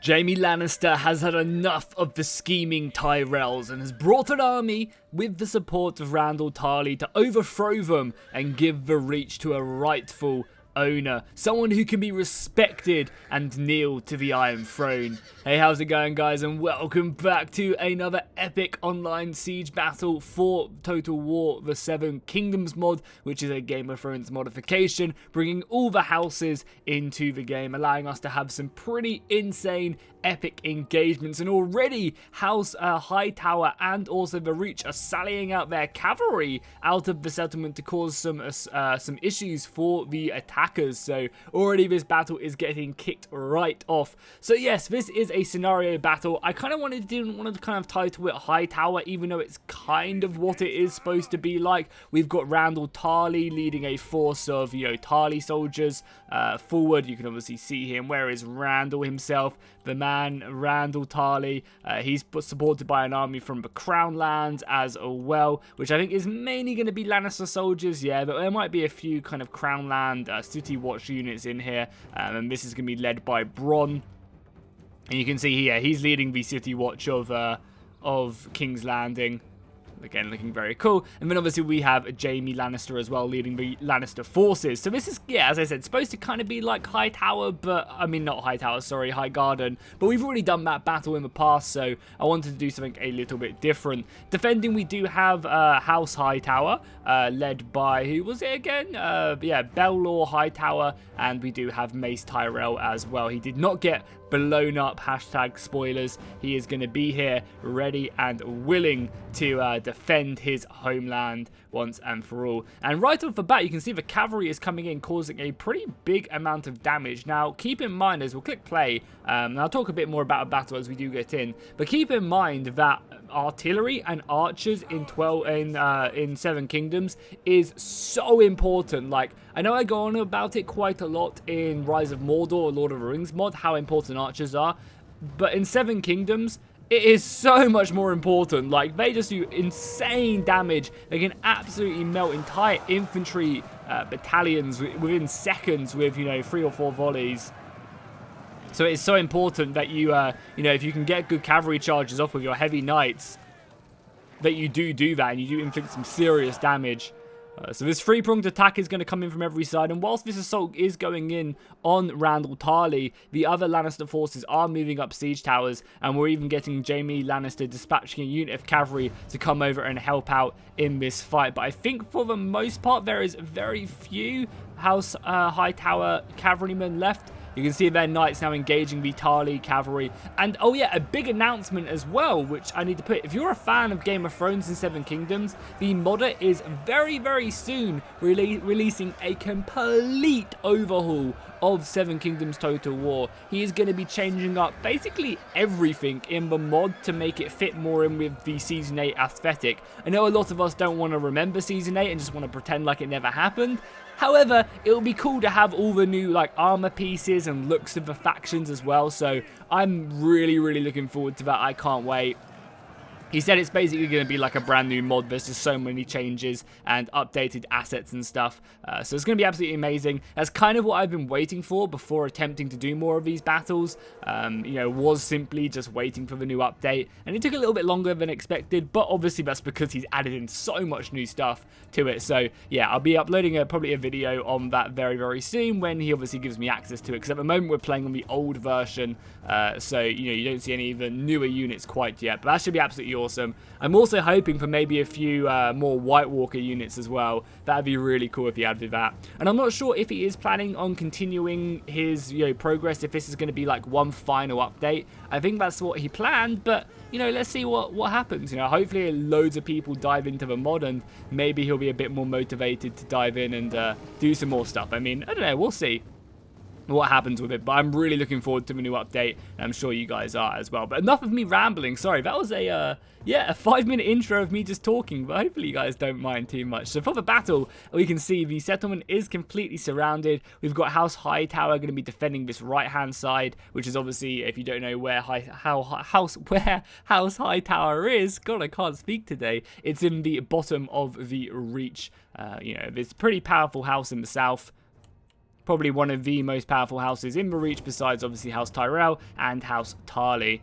Jaime Lannister has had enough of the scheming Tyrells and has brought an army with the support of Randyll Tarly to overthrow them and give the Reach to a rightful owner, someone who can be respected and kneel to the Iron Throne. Hey, how's it going, guys, and welcome back to another epic online siege battle for Total War the Seven Kingdoms mod, which is a Game of Thrones modification, bringing all the houses into the game, allowing us to have some pretty insane epic engagements. And already House Hightower and also the Reach are sallying out their cavalry out of the settlement to cause some issues for the attackers. So already this battle is getting kicked right off. So yes, this is a scenario battle. I kind of didn't want to kind of title it Hightower, even though it's kind of what it is supposed to be like. We've got Randyll Tarly leading a force of, Tarly soldiers forward. You can obviously see him. Where is Randyll himself? The man, Randyll Tarly. He's supported by an army from the Crown Lands as well, which I think is mainly going to be Lannister soldiers. Yeah, but there might be a few kind of Crown Land City Watch units in here, and this is going to be led by Bronn. And you can see here, he's leading the City Watch of King's Landing. Again, looking very cool. And then obviously we have Jaime Lannister as well, leading the Lannister forces. So this is, yeah, as I said, supposed to kind of be like Hightower, but, I mean, not Hightower, sorry, Highgarden. But we've already done that battle in the past, so I wanted to do something a little bit different. Defending, we do have House Hightower, led by, who was it again? Yeah, Baelor Hightower, and we do have Mace Tyrell as well. He did not get blown up, hashtag spoilers. He is going to be here ready and willing to defend his homeland once and for all. And right off the bat, you can see the cavalry is coming in, causing a pretty big amount of damage. Now, keep in mind, as we'll click play, and I'll talk a bit more about a battle as we do get in, but keep in mind that artillery and archers in Seven Kingdoms is so important. Like, I know I go on about it quite a lot in Rise of Mordor or Lord of the Rings mod, how important archers are, but in Seven Kingdoms, it is so much more important. Like, they just do insane damage. They can absolutely melt entire infantry battalions within seconds with, 3 or 4 volleys. So it's so important that you, if you can get good cavalry charges off with your heavy knights, that you do that and you do inflict some serious damage. So this three-pronged attack is going to come in from every side, and whilst this assault is going in on Randyll Tarly, the other Lannister forces are moving up siege towers, and we're even getting Jaime Lannister dispatching a unit of cavalry to come over and help out in this fight. But I think for the most part, there is very few House Hightower cavalrymen left. You can see their knights now engaging the Tarly cavalry. And, oh yeah, a big announcement as well, which I need to put. If you're a fan of Game of Thrones and Seven Kingdoms, the modder is very, very soon releasing a complete overhaul of Seven Kingdoms Total War. He is going to be changing up basically everything in the mod to make it fit more in with the Season 8 aesthetic. I know a lot of us don't want to remember Season 8 and just want to pretend like it never happened. However, it will be cool to have all the new armor pieces and looks of the factions as well. So I'm really, really looking forward to that. I can't wait. He said it's basically going to be like a brand new mod. There's just so many changes and updated assets and stuff. So it's going to be absolutely amazing. That's kind of what I've been waiting for before attempting to do more of these battles. Was simply just waiting for the new update. And it took a little bit longer than expected, but obviously that's because he's added in so much new stuff to it. So yeah, I'll be uploading probably a video on that very, very soon when he obviously gives me access to it. Because at the moment we're playing on the old version. So, you don't see any of the newer units quite yet. But that should be absolutely awesome. I'm also hoping for maybe a few more White Walker units as well. That'd be really cool if he added that. And I'm not sure if he is planning on continuing his progress, if this is going to be like one final update. I think that's what he planned, but let's see what happens. Hopefully loads of people dive into the mod, and maybe he'll be a bit more motivated to dive in and do some more stuff. I mean, I don't know, we'll see what happens with it, but I'm really looking forward to the new update, and I'm sure you guys are as well. But enough of me rambling. Sorry, that was a 5-minute intro of me just talking, but hopefully you guys don't mind too much. So for the battle, we can see the settlement is completely surrounded. We've got House Hightower going to be defending this right-hand side, which is obviously, if you don't know where House Hightower is, God, I can't speak today. It's in the bottom of the Reach. It's a pretty powerful house in the south. Probably one of the most powerful houses in the Reach, besides obviously House Tyrell and House Tarly.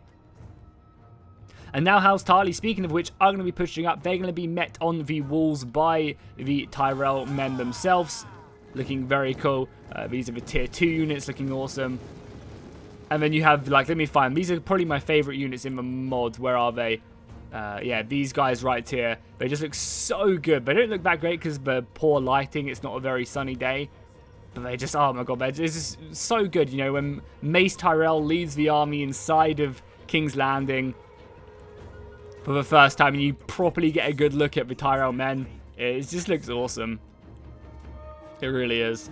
And now House Tarly, speaking of which, are going to be pushing up. They're going to be met on the walls by the Tyrell men themselves. Looking very cool. These are the tier 2 units, looking awesome. And then you have, like, let me find. These are probably my favorite units in the mod. Where are they? Yeah, these guys right here. They just look so good. They don't look that great because of the poor lighting. It's not a very sunny day. But they just, oh my god, they're just so good. You know, when Mace Tyrell leads the army inside of King's Landing for the first time, and you properly get a good look at the Tyrell men, it just looks awesome. It really is.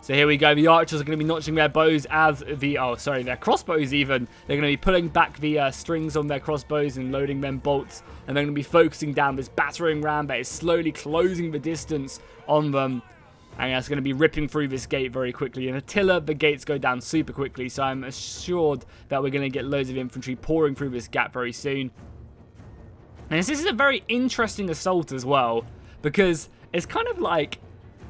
So here we go. The archers are going to be notching their bows as the, oh sorry, their crossbows even. They're going to be pulling back the strings on their crossbows and loading them bolts. And they're going to be focusing down this battering ram that is slowly closing the distance on them. And it's going to be ripping through this gate very quickly. And Attila, the gates go down super quickly. So I'm assured that we're going to get loads of infantry pouring through this gap very soon. And this is a very interesting assault as well. Because it's kind of like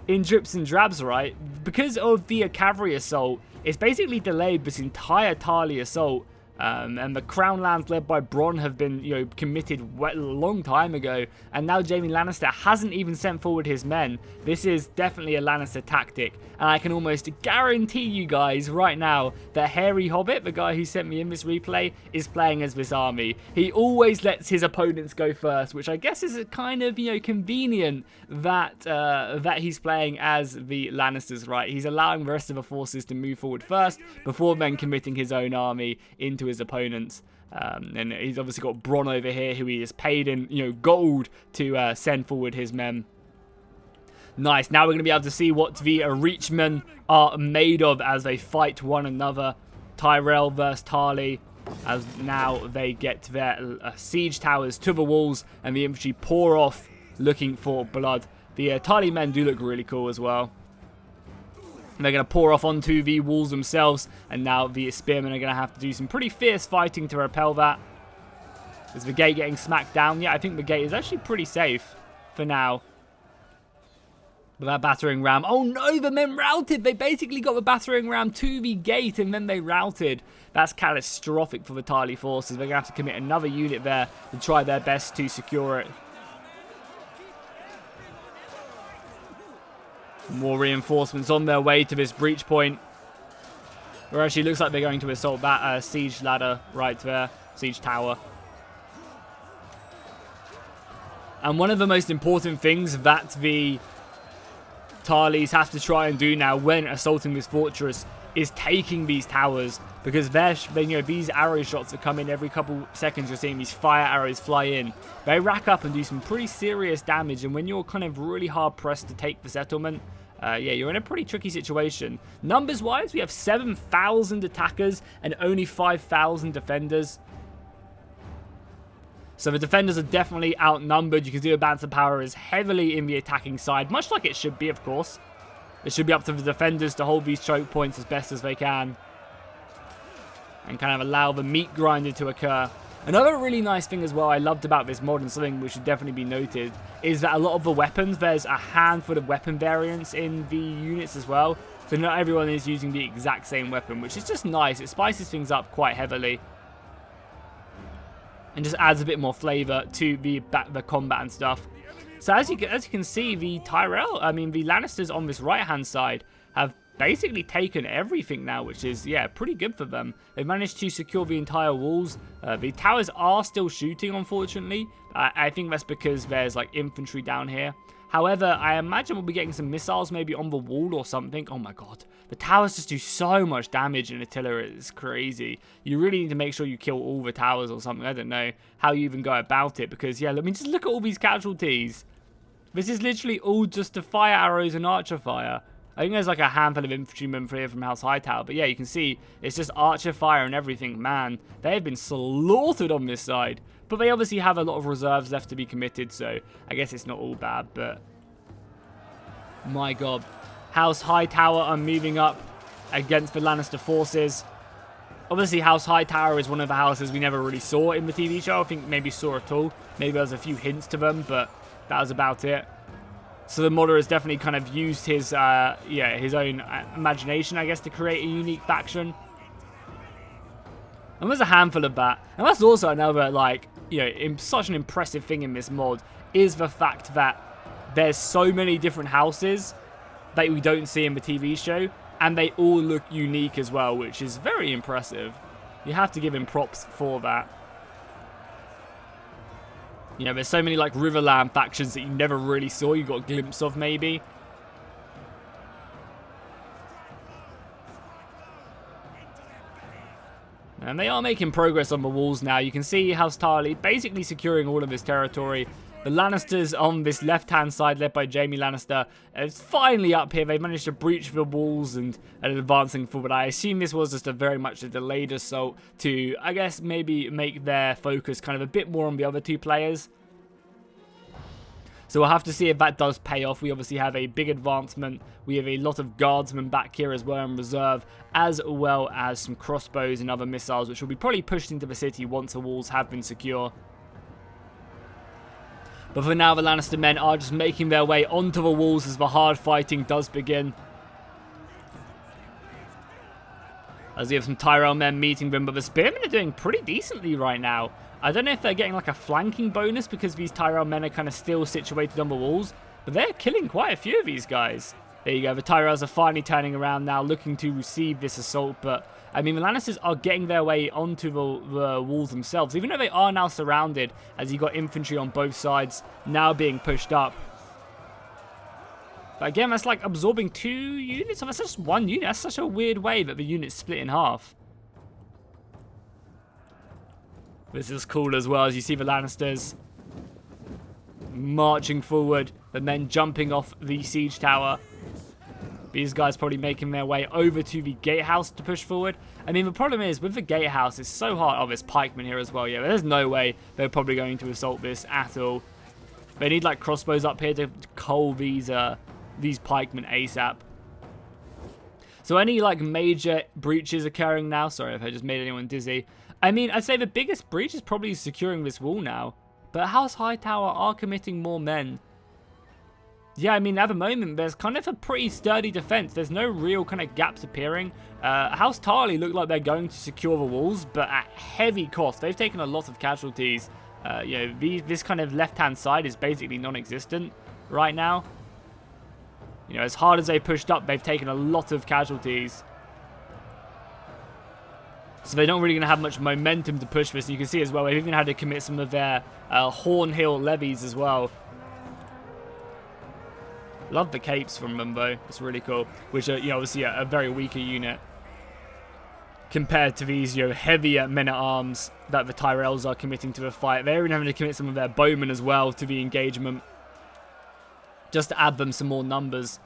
in drips and drabs, right? Because of the cavalry assault, it's basically delayed this entire Tarly assault. And the Crown lands led by Bronn have been, you know, committed a long time ago. And now Jaime Lannister hasn't even sent forward his men. This is definitely a Lannister tactic. And I can almost guarantee you guys right now that Hairy Hobbit, the guy who sent me in this replay, is playing as this army. He always lets his opponents go first, which I guess is a kind of, you know, convenient that that he's playing as the Lannisters, right? He's allowing the rest of the forces to move forward first before then committing his own army into his opponents. And he's obviously got Bronn over here, who he has paid in, you know, gold to send forward his men. Nice. Now we're going to be able to see what the Reachmen are made of as they fight one another. Tyrell versus Tarly, as now they get their siege towers to the walls and the infantry pour off looking for blood. The Tarly men do look really cool as well. They're going to pour off onto the walls themselves, and now the spearmen are going to have to do some pretty fierce fighting to repel that. Is the gate getting smacked down? Yeah, I think the gate is actually pretty safe for now. But that battering ram, oh no, the men routed. They basically got the battering ram to the gate and then they routed. That's catastrophic for the Tarly forces. They're going to have to commit another unit there to try their best to secure it. More reinforcements on their way to this breach point. Where actually looks like they're going to assault that siege ladder right there. Siege tower. And one of the most important things that the Tarlys have to try and do now when assaulting this fortress is taking these towers, because you know, these arrow shots that come in every couple seconds, you're seeing these fire arrows fly in. They rack up and do some pretty serious damage, and when you're kind of really hard pressed to take the settlement, yeah, you're in a pretty tricky situation. Numbers wise, we have 7,000 attackers and only 5,000 defenders. So the defenders are definitely outnumbered. You can see the balance of power is heavily in the attacking side, much like it should be, of course. It should be up to the defenders to hold these choke points as best as they can and kind of allow the meat grinding to occur. Another really nice thing as well I loved about this mod, and something which should definitely be noted, is that a lot of the weapons, there's a handful of weapon variants in the units as well. So not everyone is using the exact same weapon, which is just nice. It spices things up quite heavily and just adds a bit more flavor to the combat and stuff. So as you can see, the Lannisters on this right-hand side have basically taken everything now, which is, yeah, pretty good for them. They've managed to secure the entire walls. The towers are still shooting, unfortunately. I think that's because there's, like, infantry down here. However, I imagine we'll be getting some missiles maybe on the wall or something. Oh my god. The towers just do so much damage in Attila. It's crazy. You really need to make sure you kill all the towers or something. I don't know how you even go about it, because, yeah, I mean, just look at all these casualties. This is literally all just the fire arrows and archer fire. I think there's like a handful of infantrymen here from House Hightower. But yeah, you can see it's just archer fire and everything. Man, they have been slaughtered on this side. But they obviously have a lot of reserves left to be committed. So I guess it's not all bad. But my god. House Hightower are moving up against the Lannister forces. Obviously, House Hightower is one of the houses we never really saw in the TV show. I think maybe saw at all. Maybe there was a few hints to them, but that was about it. So the modder has definitely kind of used his, yeah, his own imagination, I guess, to create a unique faction. And there's a handful of that. And that's also another, like, you know, such an impressive thing in this mod, is the fact that there's so many different houses that we don't see in the TV show, and they all look unique as well, which is very impressive. You have to give him props for that. You know, there's so many, like, Riverland factions that you never really saw, you got a glimpse of, maybe. And they are making progress on the walls now. You can see House Tarly basically securing all of this territory. The Lannisters on this left-hand side, led by Jaime Lannister, is finally up here. They managed to breach the walls and advancing forward. I assume this was just a very much a delayed assault to, I guess, maybe make their focus kind of a bit more on the other two players. So we'll have to see if that does pay off. We obviously have a big advancement. We have a lot of guardsmen back here as well in reserve, as well as some crossbows and other missiles, which will be probably pushed into the city once the walls have been secure. But for now, the Lannister men are just making their way onto the walls as the hard fighting does begin. As we have some Tyrell men meeting them, but the Spearmen are doing pretty decently right now. I don't know if they're getting like a flanking bonus because these Tyrell men are kind of still situated on the walls, but they're killing quite a few of these guys. There you go, the Tyrells are finally turning around now, looking to receive this assault, but I mean, the Lannisters are getting their way onto the walls themselves, even though they are now surrounded, as you've got infantry on both sides now being pushed up. But again, that's like absorbing 2 units. That's just 1 unit. That's such a weird way that the unit's split in half. This is cool as well, as you see the Lannisters marching forward, the men jumping off the siege tower. These guys probably making their way over to the gatehouse to push forward. I mean, the problem is, with the gatehouse, it's so hard. Oh, there's pikemen here as well. Yeah, there's no way they're probably going to assault this at all. They need, like, crossbows up here to cull these pikemen ASAP. So any, like, major breaches occurring now? Sorry if I just made anyone dizzy. I mean, I'd say the biggest breach is probably securing this wall now. But House Hightower are committing more men. Yeah, I mean, at the moment, there's kind of a pretty sturdy defense. There's no real kind of gaps appearing. House Tarly look like they're going to secure the walls, but at heavy cost. They've taken a lot of casualties. You know, this kind of left-hand side is basically non-existent right now. You know, as hard as they pushed up, they've taken a lot of casualties. So they're not really going to have much momentum to push this. You can see as well, they've even had to commit some of their Hornhill levies as well. Love the capes from them though. It's really cool. Which are, you know, obviously a very weaker unit compared to these, you know, heavier men-at-arms that the Tyrells are committing to the fight. They're even having to commit some of their bowmen as well to the engagement, just to add them some more numbers.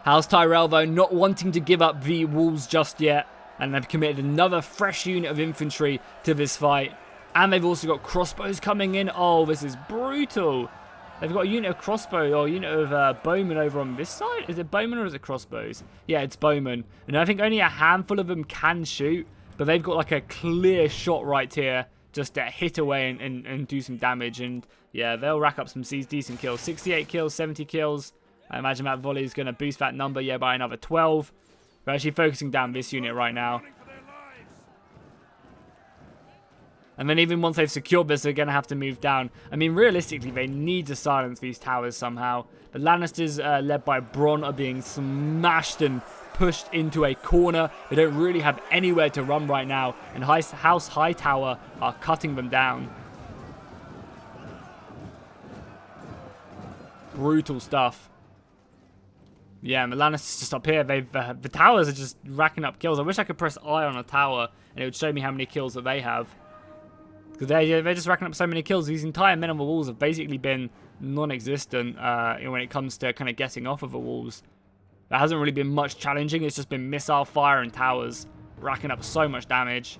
House Tyrell, though, not wanting to give up the walls just yet, and they've committed another fresh unit of infantry to this fight. And they've also got crossbows coming in. Oh, this is brutal. They've got a unit of crossbow or a unit of bowmen over on this side. Is it bowmen or is it crossbows? Yeah, it's bowmen. And I think only a handful of them can shoot, but they've got like a clear shot right here just to hit away and do some damage. And yeah, they'll rack up some decent kills. 68 kills, 70 kills. I imagine that volley is going to boost that number, yeah, by another 12. We're actually focusing down this unit right now. And then even once they've secured this, they're going to have to move down. I mean, realistically, they need to silence these towers somehow. The Lannisters, led by Bronn, are being smashed and pushed into a corner. They don't really have anywhere to run right now. And House Hightower are cutting them down. Brutal stuff. Yeah, and the Lannisters just up here. The towers are just racking up kills. I wish I could press I on a tower and it would show me how many kills that they have. Because they're just racking up so many kills. These entire men on the walls have basically been non-existent when it comes to kind of getting off of the walls. There hasn't really been much challenging. It's just been missile fire and towers racking up so much damage.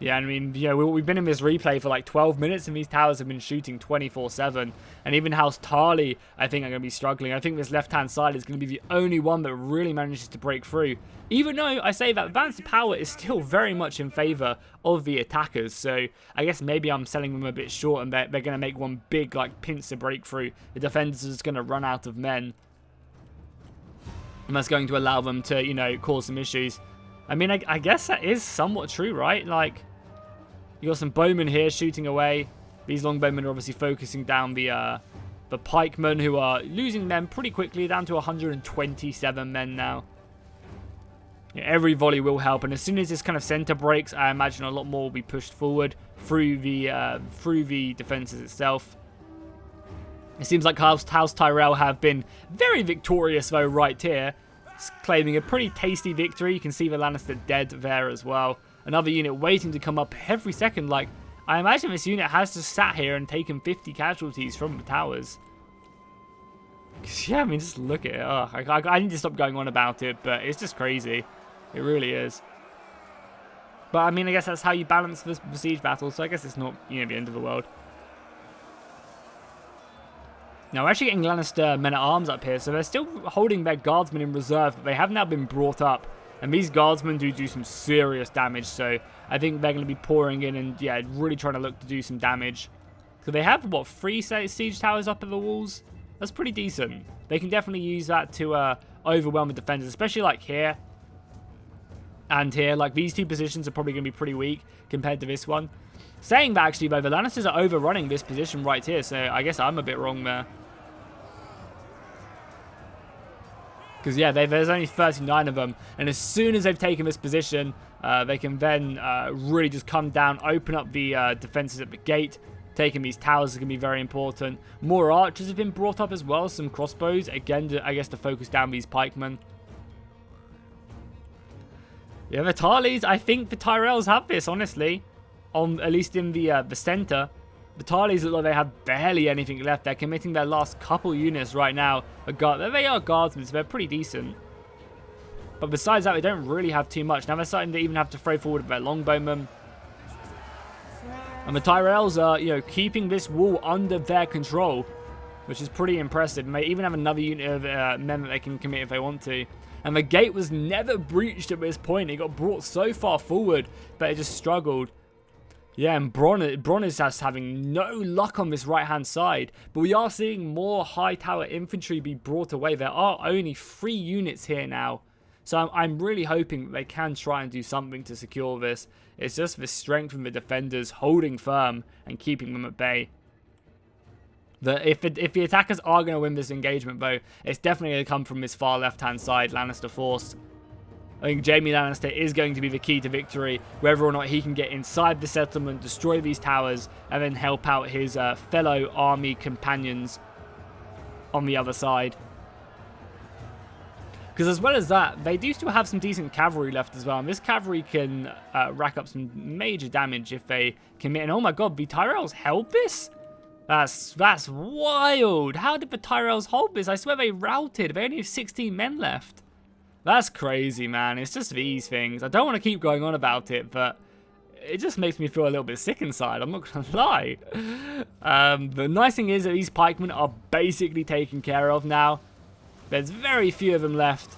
Yeah, I mean, you know, we've been in this replay for like 12 minutes and these towers have been shooting 24/7. And even House Tarly, I think, are going to be struggling. I think this left-hand side is going to be the only one that really manages to break through. Even though I say that the balance of power is still very much in favor of the attackers. So I guess maybe I'm selling them a bit short and they're going to make one big, like, pincer breakthrough. The defenders are just going to run out of men. And that's going to allow them to, you know, cause some issues. I mean, I guess that is somewhat true, right? Like, you got some bowmen here shooting away. These longbowmen are obviously focusing down the pikemen, who are losing men pretty quickly, down to 127 men now. Yeah, every volley will help, and as soon as this kind of center breaks, I imagine a lot more will be pushed forward through the defenses itself. It seems like House Tyrell have been very victorious though right here, claiming a pretty tasty victory. You can see the Lannister dead there as well. Another unit waiting to come up every second. Like, I imagine this unit has just sat here and taken 50 casualties from the towers. Yeah, I mean, just look at it. Oh, I need to stop going on about it, but it's just crazy. It really is. But, I mean, I guess that's how you balance the siege battle, so I guess it's not, you know, the end of the world. Now, we're actually getting Lannister men-at-arms up here, so they're still holding their guardsmen in reserve, but they have now been brought up. And these guardsmen do some serious damage, so I think they're going to be pouring in and, yeah, really trying to look to do some damage. So they have, what, 3 siege towers up at the walls? That's pretty decent. They can definitely use that to overwhelm the defenders, especially like here and here. Like, these two positions are probably going to be pretty weak compared to this one. Saying that, actually, though, the Lannisters are overrunning this position right here, so I guess I'm a bit wrong there. Because, yeah, there's only 39 of them. And as soon as they've taken this position, they can then really just come down, open up the defenses at the gate. Taking these towers is going to be very important. More archers have been brought up as well. Some crossbows. Again, I guess to focus down these pikemen. Yeah, the Tarleys, I think the Tyrells have this, honestly. At least in the center. The Tarleys look like they have barely anything left. They're committing their last couple units right now. They are guardsmen, so they're pretty decent. But besides that, they don't really have too much. Now they're starting to even have to throw forward their longbowmen. And the Tyrells are, you know, keeping this wall under their control, which is pretty impressive. They may even have another unit of men that they can commit if they want to. And the gate was never breached at this point. It got brought so far forward, but it just struggled. Yeah, and Bronn is just having no luck on this right-hand side. But we are seeing more high tower infantry be brought away. There are only 3 units here now. So I'm really hoping that they can try and do something to secure this. It's just the strength from the defenders holding firm and keeping them at bay. If the attackers are going to win this engagement, though, it's definitely going to come from this far left-hand side Lannister force. I think Jaime Lannister is going to be the key to victory, whether or not he can get inside the settlement, destroy these towers, and then help out his fellow army companions on the other side. Because as well as that, they do still have some decent cavalry left as well, and this cavalry can rack up some major damage if they commit. And oh my god, the Tyrells held this? That's wild. How did the Tyrells hold this? I swear they routed. They only have 16 men left. That's crazy, man. It's just these things. I don't want to keep going on about it, but it just makes me feel a little bit sick inside. I'm not going to lie. The nice thing is that these pikemen are basically taken care of now. There's very few of them left.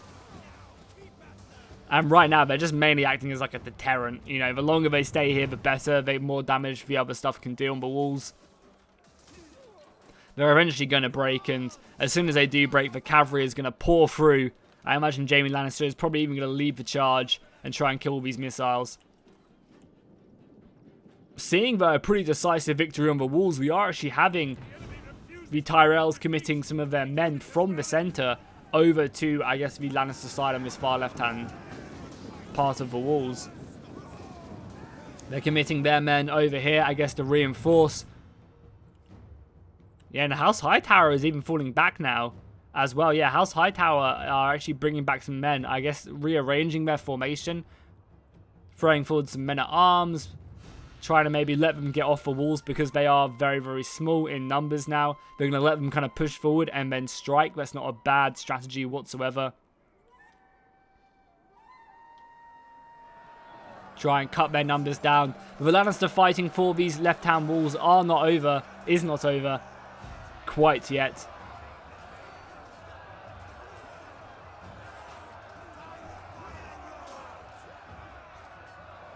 And right now, they're just mainly acting as like a deterrent. You know, the longer they stay here, the better. The more damage the other stuff can do on the walls. They're eventually going to break, and as soon as they do break, the cavalry is going to pour through. I imagine Jaime Lannister is probably even going to lead the charge and try and kill all these missiles. Seeing though a pretty decisive victory on the walls, we are actually having the Tyrells committing some of their men from the center over to, I guess, the Lannister side on this far left-hand part of the walls. They're committing their men over here, I guess, to reinforce. Yeah, and House Hightower is even falling back now as well. Yeah, House Hightower are actually bringing back some men, I guess, rearranging their formation, throwing forward some men-at-arms, trying to maybe let them get off the walls because they are very, very small in numbers now. They're going to let them kind of push forward and then strike. That's not a bad strategy whatsoever. try and cut their numbers down. The Lannister fighting for these left-hand walls is not over quite yet.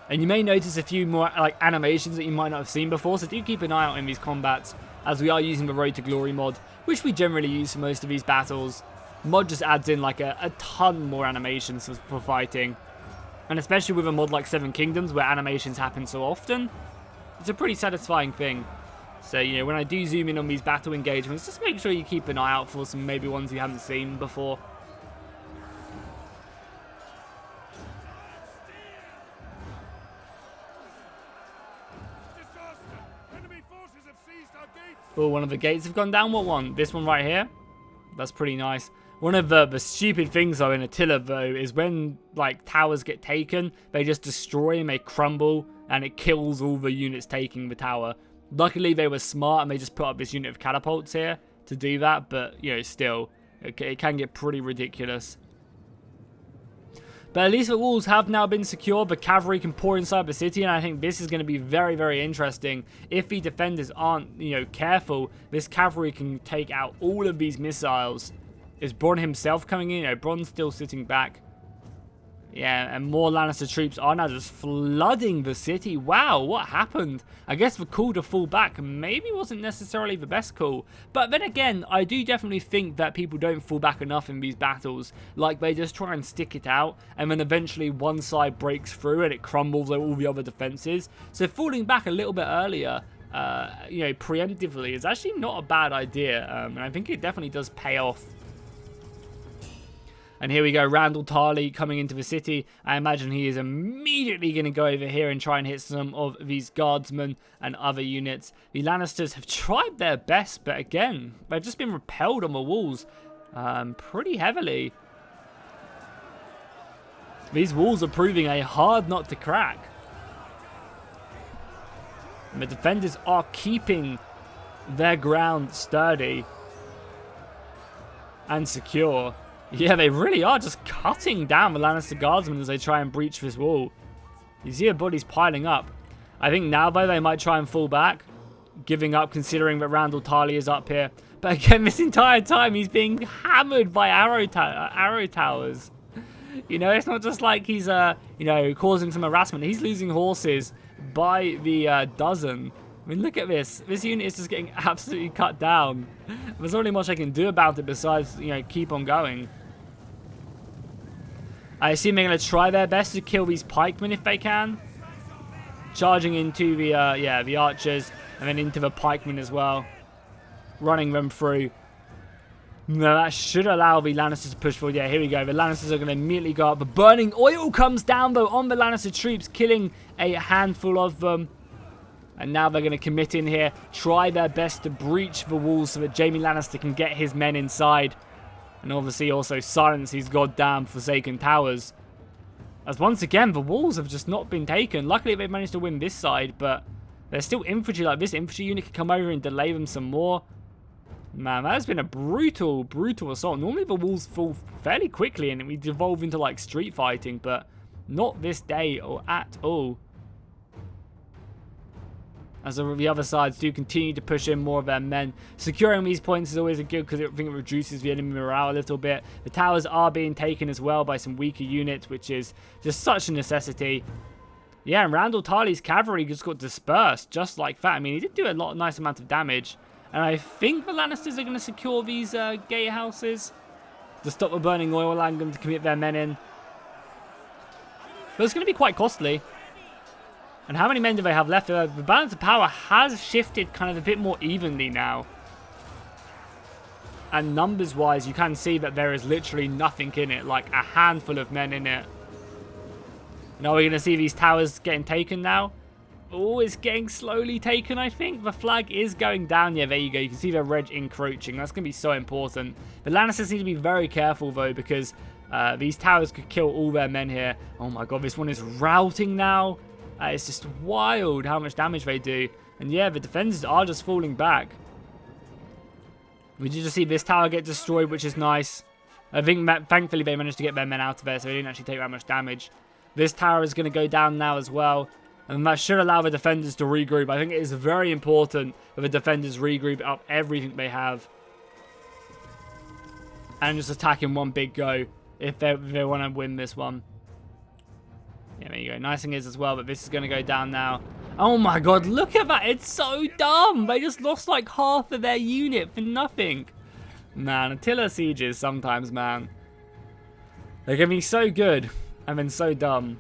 And you may notice a few more like animations that you might not have seen before, so do keep an eye out in these combats, as we are using the Road to Glory mod, which we generally use for most of these battles. Mod just adds in like a ton more animations for fighting. And especially with a mod like Seven Kingdoms, where animations happen so often, it's a pretty satisfying thing. So, you know, when I do zoom in on these battle engagements, just make sure you keep an eye out for some maybe ones you haven't seen before. Oh, one of the gates have gone down. What one? This one right here? That's pretty nice. One of the stupid things, though, in Attila, though, is when, like, towers get taken, they just destroy and they crumble, and it kills all the units taking the tower. Luckily, they were smart, and they just put up this unit of catapults here to do that, but, you know, still, it can get pretty ridiculous. But at least the walls have now been secured. The cavalry can pour inside the city, and I think this is going to be very, very interesting. If the defenders aren't, you know, careful, this cavalry can take out all of these missiles. Is Bronn himself coming in? You know, Bronn's still sitting back. Yeah, and more Lannister troops are now just flooding the city. Wow, what happened? I guess the call to fall back maybe wasn't necessarily the best call. But then again, I do definitely think that people don't fall back enough in these battles. Like, they just try and stick it out, and then eventually one side breaks through and it crumbles all the other defenses. So falling back a little bit earlier, you know, preemptively is actually not a bad idea. And I think it definitely does pay off. And here we go, Randyll Tarly coming into the city. I imagine he is immediately going to go over here and try and hit some of these guardsmen and other units. The Lannisters have tried their best, but again, they've just been repelled on the walls pretty heavily. These walls are proving a hard nut to crack. And the defenders are keeping their ground sturdy and secure. Yeah, they really are just cutting down the Lannister guardsmen as they try and breach this wall. You see their bodies piling up. I think now, though, they might try and fall back, giving up considering that Randyll Tarly is up here. But again, this entire time, he's being hammered by arrow towers. You know, it's not just like he's, you know, causing some harassment. He's losing horses by the dozen. I mean, look at this. This unit is just getting absolutely cut down. There's not really much I can do about it besides, you know, keep on going. I assume they're going to try their best to kill these pikemen if they can. Charging into the, yeah, the archers, and then into the pikemen as well. Running them through. No, that should allow the Lannisters to push forward. Yeah, here we go. The Lannisters are going to immediately go up. The burning oil comes down, though, on the Lannister troops, killing a handful of them. And now they're going to commit in here, try their best to breach the walls so that Jaime Lannister can get his men inside. And obviously also silence these goddamn Forsaken towers. As once again, the walls have just not been taken. Luckily they've managed to win this side, but there's still infantry. Like, this infantry unit can come over and delay them some more. Man, that has been a brutal, brutal assault. Normally the walls fall fairly quickly and we devolve into like street fighting, but not this day or at all. As the other sides do continue to push in more of their men. Securing these points is always a good because I think it reduces the enemy morale a little bit. The towers are being taken as well by some weaker units, which is just such a necessity. Yeah, and Randyll Tarly's cavalry just got dispersed just like that. I mean, he did do a nice amount of damage. And I think the Lannisters are going to secure these gatehouses to stop the burning oil and them to commit their men in. But it's going to be quite costly. And how many men do they have left? The balance of power has shifted kind of a bit more evenly now. And numbers-wise, you can see that there is literally nothing in it. Like a handful of men in it. Now we're going to see these towers getting taken now. Oh, it's getting slowly taken, I think. The flag is going down. Yeah, there you go. You can see the red encroaching. That's going to be so important. The Lannisters need to be very careful, though, because these towers could kill all their men here. Oh my god, this one is routing now. It's just wild how much damage they do. And yeah, the defenders are just falling back. We did just see this tower get destroyed, which is nice. I think thankfully they managed to get their men out of there, so they didn't actually take that much damage. This tower is going to go down now as well. And that should allow the defenders to regroup. I think it is very important that the defenders regroup up everything they have. And just attack in one big go if they want to win this one. Yeah, there you go. Nice thing is as well, but this is going to go down now. Oh my god, look at that. It's so dumb. They just lost like half of their unit for nothing. Man, Attila sieges sometimes, man. They can be so good and then so dumb.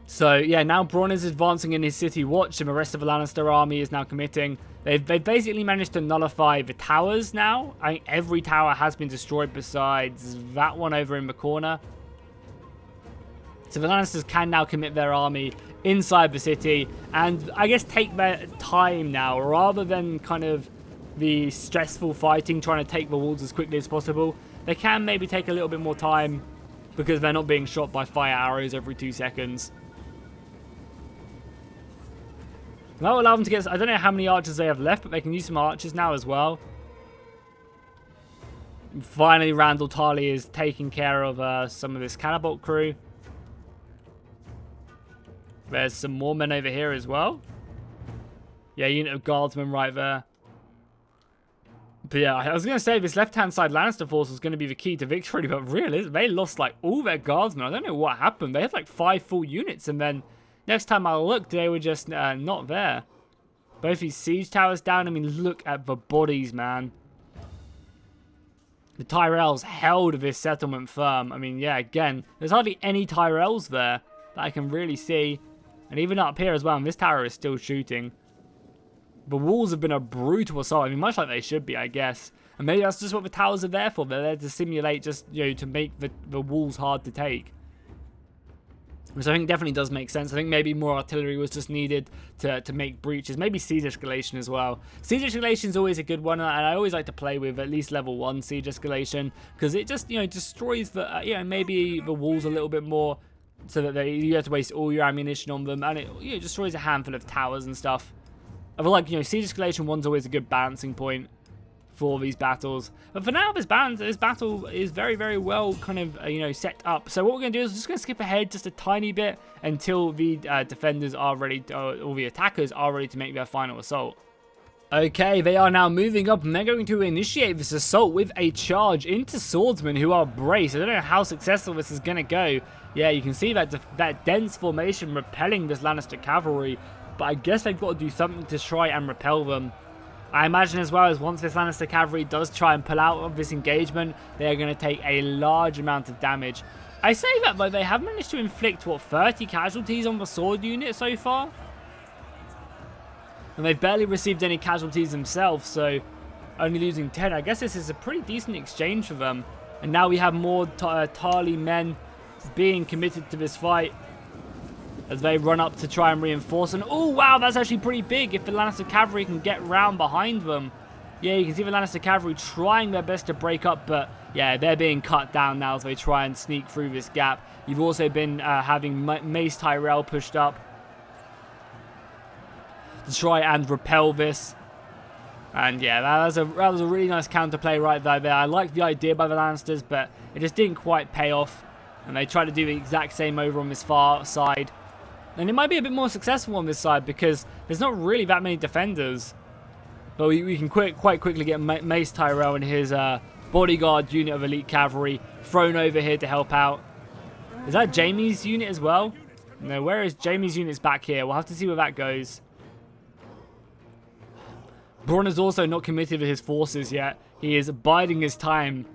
So, yeah, now Bronn is advancing in his city watch and the rest of the Lannister army is now committing. They've basically managed to nullify the towers now. I think every tower has been destroyed besides that one over in the corner. So the Lannisters can now commit their army inside the city and I guess take their time now rather than kind of the stressful fighting trying to take the walls as quickly as possible. They can maybe take a little bit more time because they're not being shot by fire arrows every 2 seconds. That will allow them to get... I don't know how many archers they have left, but they can use some archers now as well. And finally, Randall Tarly is taking care of some of this cannibal crew. There's some more men over here as well. Yeah, unit of guardsmen right there. But yeah, I was going to say this left-hand side Lannister force was going to be the key to victory, but really, they lost like all their guardsmen. I don't know what happened. They had like 5 full units, and then next time I looked, they were just not there. Both these siege towers down. I mean, look at the bodies, man. The Tyrells held this settlement firm. I mean, yeah, again, there's hardly any Tyrells there that I can really see. And even up here as well, and this tower is still shooting. The walls have been a brutal assault. I mean, much like they should be, I guess. And maybe that's just what the towers are there for. They're there to simulate just, you know, to make the walls hard to take. Which I think definitely does make sense. I think maybe more artillery was just needed to make breaches. Maybe siege escalation as well. Siege escalation is always a good one, and I always like to play with at least level 1 siege escalation because it just, you know, destroys the, you know, maybe the walls a little bit more, so that you have to waste all your ammunition on them, and it, you know, destroys a handful of towers and stuff. I feel like, you know, siege escalation 1's always a good balancing point for these battles. But for now, this battle is very, very well kind of, you know, set up. So what we're going to do is we're just going to skip ahead just a tiny bit until the defenders are ready, or the attackers are ready to make their final assault. Okay, they are now moving up and they're going to initiate this assault with a charge into swordsmen who are braced. I don't know how successful this is going to go. Yeah, you can see that dense formation repelling this Lannister cavalry, but I guess they've got to do something to try and repel them. I imagine as well as once this Lannister cavalry does try and pull out of this engagement, they are going to take a large amount of damage. I say that, but they have managed to inflict, what, 30 casualties on the sword unit so far? And they've barely received any casualties themselves, so only losing 10. I guess this is a pretty decent exchange for them. And now we have more Tarly men being committed to this fight as they run up to try and reinforce. And oh wow, that's actually pretty big if the Lannister cavalry can get round behind them. Yeah, you can see the Lannister cavalry trying their best to break up, but yeah, they're being cut down now as they try and sneak through this gap. You've also been having Mace Tyrell pushed up to try and repel this. And yeah, that was a really nice counterplay right there. I like the idea by the Lannisters, but it just didn't quite pay off. And they tried to do the exact same over on this far side. And it might be a bit more successful on this side because there's not really that many defenders. But we can quite quickly get Mace Tyrell and his bodyguard unit of elite cavalry thrown over here to help out. Is that Jaime's unit as well? No, where is Jaime's unit's back here? We'll have to see where that goes. Bronn is also not committed with his forces yet. He is biding his time.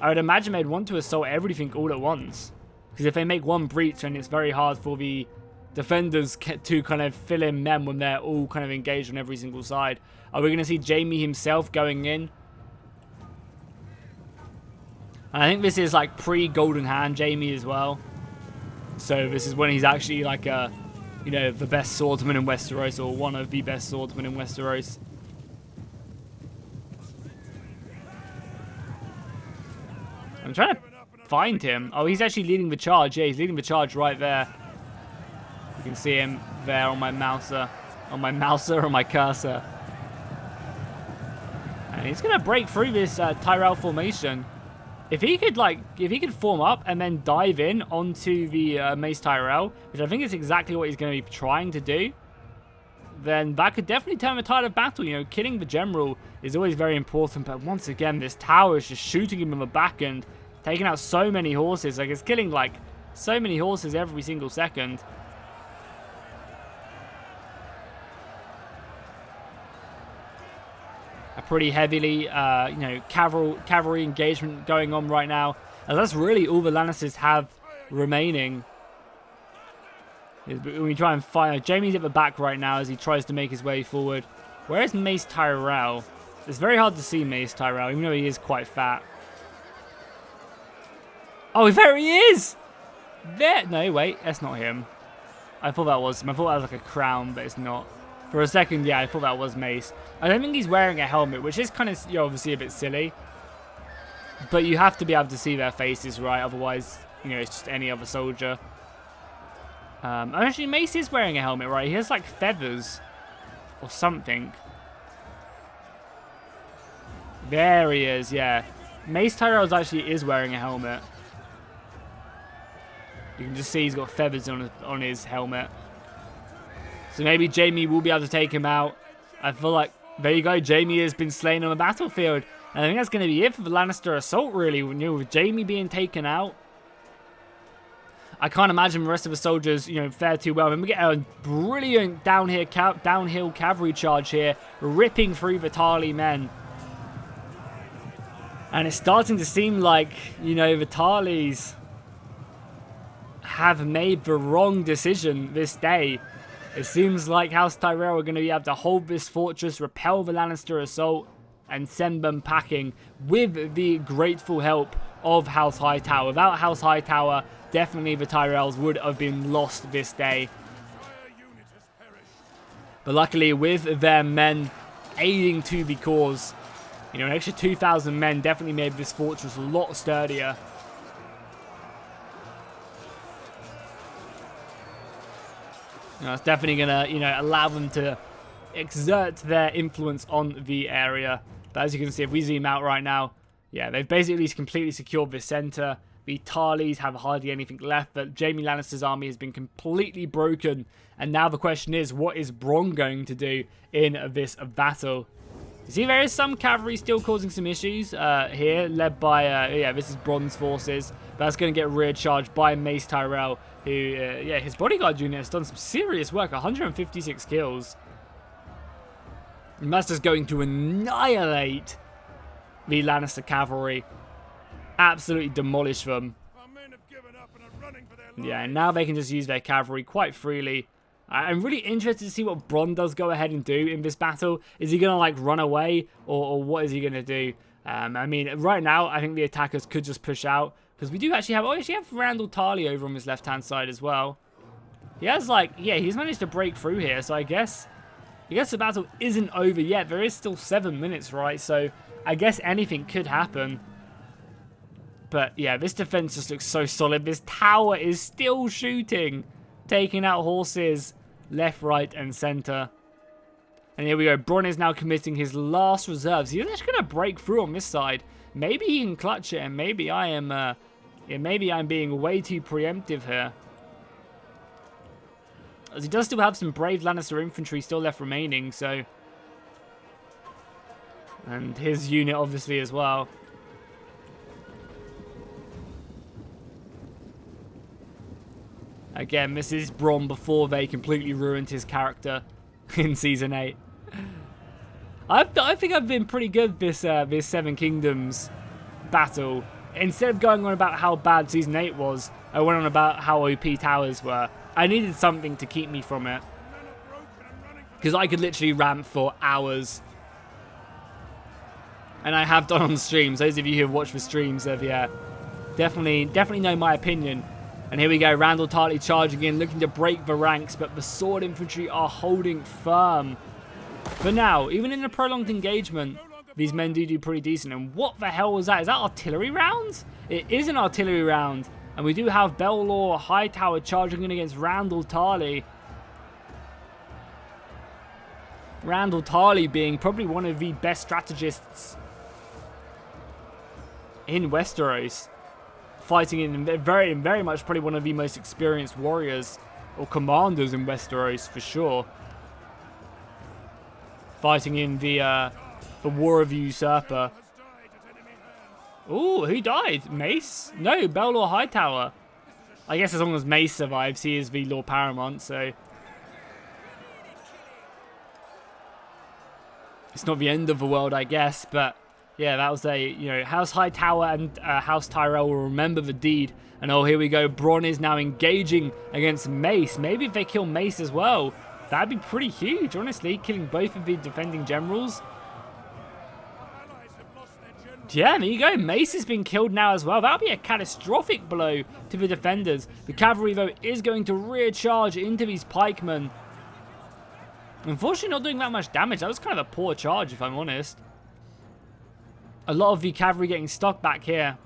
I would imagine they'd want to assault everything all at once. Because if they make one breach, then it's very hard for the defenders to kind of fill in men when they're all kind of engaged on every single side. Are we going to see Jaime himself going in? And I think this is like pre-Golden Hand Jaime as well. So this is when he's actually like a, you know, the best swordsman in Westeros, or one of the best swordsmen in Westeros. I'm trying to find him. Oh, he's actually leading the charge. Yeah, he's leading the charge right there. You can see him there on my mouser. On my cursor. And he's going to break through this Tyrell formation. If he could form up and then dive in onto the Mace Tyrell, which I think is exactly what he's going to be trying to do, then that could definitely turn the tide of battle. You know, killing the general is always very important, but once again, this tower is just shooting him in the back and taking out so many horses. Like, it's killing, like, so many horses every single second. A pretty heavily, you know, cavalry engagement going on right now. And that's really all the Lannisters have remaining. When we try and find... Jaime's at the back right now as he tries to make his way forward. Where is Mace Tyrell? It's very hard to see Mace Tyrell, even though he is quite fat. Oh, there he is! There... No, wait. That's not him. I thought that was him. I thought that was like a crown, but it's not. For a second, yeah, I thought that was Mace. I don't think he's wearing a helmet, which is kind of, you know, obviously a bit silly. But you have to be able to see their faces, right? Otherwise, you know, it's just any other soldier. Actually, Mace is wearing a helmet, right? He has, like, feathers or something. There he is, yeah. Mace Tyrell actually is wearing a helmet. You can just see he's got feathers on his helmet. So maybe Jaime will be able to take him out. I feel like, there you go, Jaime has been slain on the battlefield. And I think that's going to be it for the Lannister assault, really. You know, with Jaime being taken out, I can't imagine the rest of the soldiers, you know, fare too well. And we get a brilliant downhill cavalry charge here, ripping through the Tarly men. And it's starting to seem like, you know, the Tarlys have made the wrong decision this day. It seems like House Tyrell are going to be able to hold this fortress, repel the Lannister assault, and send them packing with the grateful help of House Hightower. Without House Hightower, definitely the Tyrells would have been lost this day. But luckily, with their men aiding to the cause, you know, an extra 2,000 men definitely made this fortress a lot sturdier. You know, it's definitely going to, you know, allow them to exert their influence on the area. But as you can see, if we zoom out right now, yeah, they've basically completely secured this center. The Tarlys have hardly anything left, but Jaime Lannister's army has been completely broken. And now the question is, what is Bronn going to do in this battle? You see, there is some cavalry still causing some issues here, led by, yeah, this is Bronn's forces. But that's going to get rear charged by Mace Tyrell, who, yeah, his bodyguard unit has done some serious work, 156 kills. And that's just going to annihilate the Lannister cavalry. Absolutely demolish them. Yeah, and now they can just use their cavalry quite freely. I'm really interested to see what Bronn does go ahead and do in this battle. Is he going to, like, run away, or what is he going to do? I mean, right now, I think the attackers could just push out, because we do actually have, Randyll Tarly over on his left-hand side as well. He has, like, yeah, he's managed to break through here, so I guess the battle isn't over yet. There is still 7 minutes, right? So I guess anything could happen. But yeah, this defense just looks so solid. This tower is still shooting, taking out horses left, right, and center. And here we go. Bronn is now committing his last reserves. He's just going to break through on this side. Maybe he can clutch it, and maybe I am, yeah, maybe I'm being way too preemptive here. As he does still have some brave Lannister infantry still left remaining, so. And his unit obviously as well. Again, this is Bronn before they completely ruined his character in Season 8. I think I've been pretty good this Seven Kingdoms battle. Instead of going on about how bad Season 8 was, I went on about how OP towers were. I needed something to keep me from it. Because I could literally ramp for hours. And I have done on streams. Those of you who have watched the streams have, yeah, definitely know my opinion. And here we go, Randyll Tarly charging in, looking to break the ranks, but the sword infantry are holding firm. For now, even in a prolonged engagement, these men do pretty decent. And what the hell was that? Is that artillery rounds? It is an artillery round. And we do have Baelor Hightower charging in against Randyll Tarly. Randyll Tarly being probably one of the best strategists in Westeros, fighting in very much probably one of the most experienced warriors or commanders in Westeros for sure. Fighting in the War of the Usurper. Ooh, who died? Mace? No, Baelor Hightower. I guess as long as Mace survives, he is the Lord Paramount, so it's not the end of the world, I guess, but yeah, that was House Hightower and House Tyrell will remember the deed. And oh, here we go, Bronn is now engaging against Mace. Maybe if they kill Mace as well, that'd be pretty huge, honestly, killing both of the defending generals. Yeah, there you go. Mace has been killed now as well. That would be a catastrophic blow to the defenders. The cavalry, though, is going to rear charge into these pikemen. Unfortunately, not doing that much damage. That was kind of a poor charge, if I'm honest. A lot of the cavalry getting stuck back here.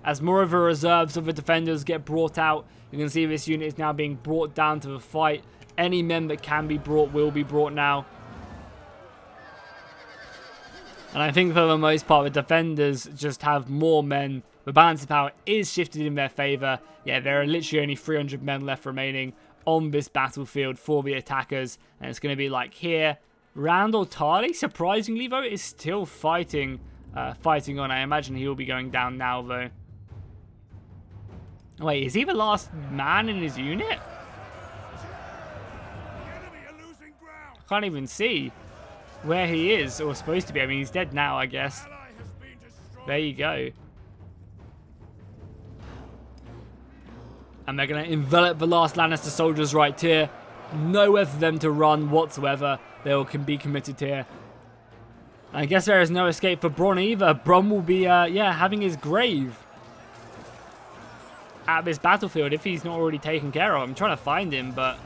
As more of the reserves of the defenders get brought out, you can see this unit is now being brought down to the fight. Any men that can be brought will be brought now. And I think for the most part, the defenders just have more men. The balance of power is shifted in their favour. Yeah, there are literally only 300 men left remaining on this battlefield for the attackers. And it's going to be like here. Randyll Tarly, surprisingly though, is still fighting on. I imagine he will be going down now though. Wait, is he the last man in his unit? I can't even see where he is, or supposed to be. I mean, he's dead now, I guess. There you go. And they're going to envelop the last Lannister soldiers right here. Nowhere for them to run whatsoever. They all can be committed here. I guess there is no escape for Bronn either. Bronn will be, having his grave at this battlefield if he's not already taken care of. I'm trying to find him, but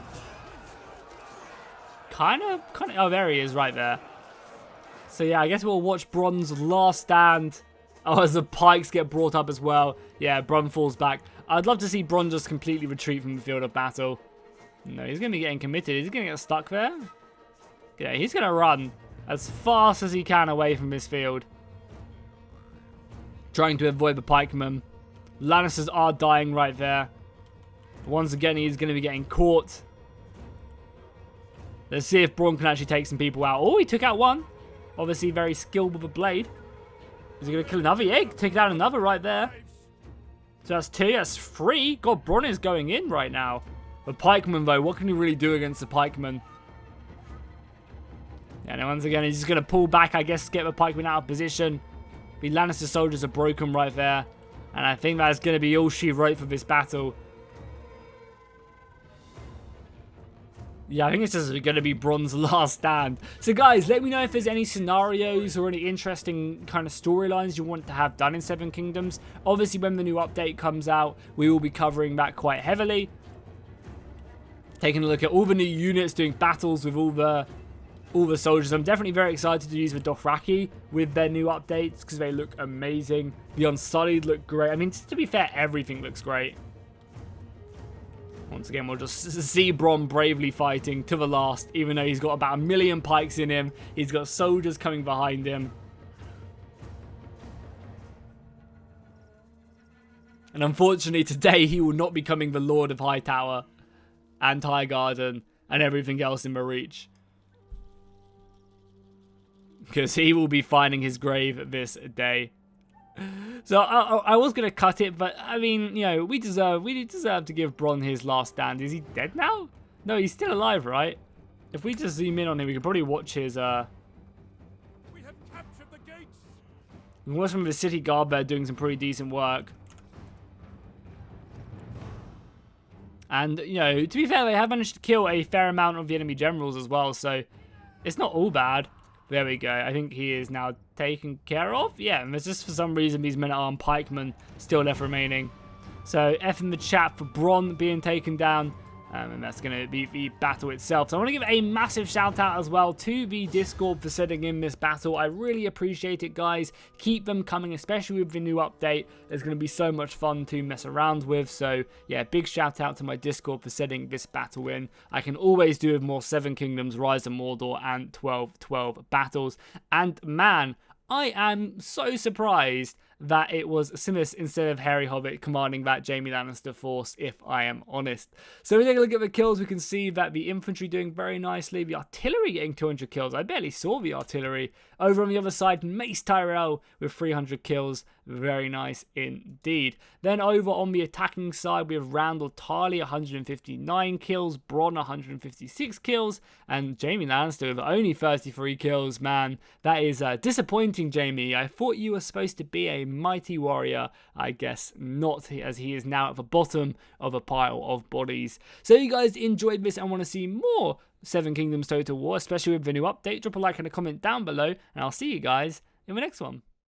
kind of. Oh, there he is, right there. So yeah, I guess we'll watch Bronn's last stand. Oh, as the pikes get brought up as well. Yeah, Bronn falls back. I'd love to see Bronn just completely retreat from the field of battle. No, he's going to be getting committed. Is he going to get stuck there? Yeah, he's going to run as fast as he can away from this field, trying to avoid the pikemen. Lannisters are dying right there. Once again, he's going to be getting caught. Let's see if Bronn can actually take some people out. Oh, he took out one. Obviously, very skilled with a blade. Is he going to kill another? Yeah, take down another right there. So that's 2, that's 3. God, Bronn is going in right now. The pikemen, though, what can he really do against the pikemen? Yeah, and once again, he's just going to pull back, I guess, get the pikemen out of position. The Lannister soldiers are broken right there. And I think that's going to be all she wrote for this battle. Yeah, I think it's just going to be Bronn's last stand. So guys, let me know if there's any scenarios or any interesting kind of storylines you want to have done in Seven Kingdoms. Obviously, when the new update comes out, we will be covering that quite heavily. Taking a look at all the new units, doing battles with all the soldiers. I'm definitely very excited to use the Dothraki with their new updates because they look amazing. The Unsullied look great. I mean, to be fair, everything looks great. Once again, we'll just see Bronn bravely fighting to the last, even though he's got about 1 million pikes in him. He's got soldiers coming behind him. And unfortunately, today he will not be becoming the Lord of Hightower and Highgarden and everything else in the Reach, because he will be finding his grave this day. So I was going to cut it, but I mean, you know, we deserve to give Bronn his last stand. Is he dead now? No, he's still alive, right? If we just zoom in on him, we can probably watch his, we have captured the gates. We can watch some of his city guard there doing some pretty decent work. And, you know, to be fair, they have managed to kill a fair amount of the enemy generals as well, so it's not all bad. There we go. I think he is now taken care of. Yeah, and there's just for some reason these men-at-arms pikemen still left remaining. So F in the chat for Bronn being taken down. And that's going to be the battle itself. So I want to give a massive shout out as well to the Discord for setting in this battle. I really appreciate it, guys. Keep them coming, especially with the new update. There's going to be so much fun to mess around with. So yeah, big shout out to my Discord for setting this battle in. I can always do with more Seven Kingdoms, Rise of Mordor, and 12-12 battles. And man, I am so surprised that it was Simus instead of Hairy Hobbit commanding that Jaime Lannister force, if I am honest. So we take a look at the kills. We can see that the infantry doing very nicely. The artillery getting 200 kills. I barely saw the artillery. Over on the other side, Mace Tyrell with 300 kills. Very nice indeed. Then over on the attacking side, we have Randall Tarly, 159 kills, Bronn, 156 kills, and Jaime Lannister with only 33 kills. Man, that is disappointing, Jaime. I thought you were supposed to be a mighty warrior. I guess not, as he is now at the bottom of a pile of bodies. So if you guys enjoyed this and want to see more Seven Kingdoms Total War, especially with the new update, drop a like and a comment down below, and I'll see you guys in the next one.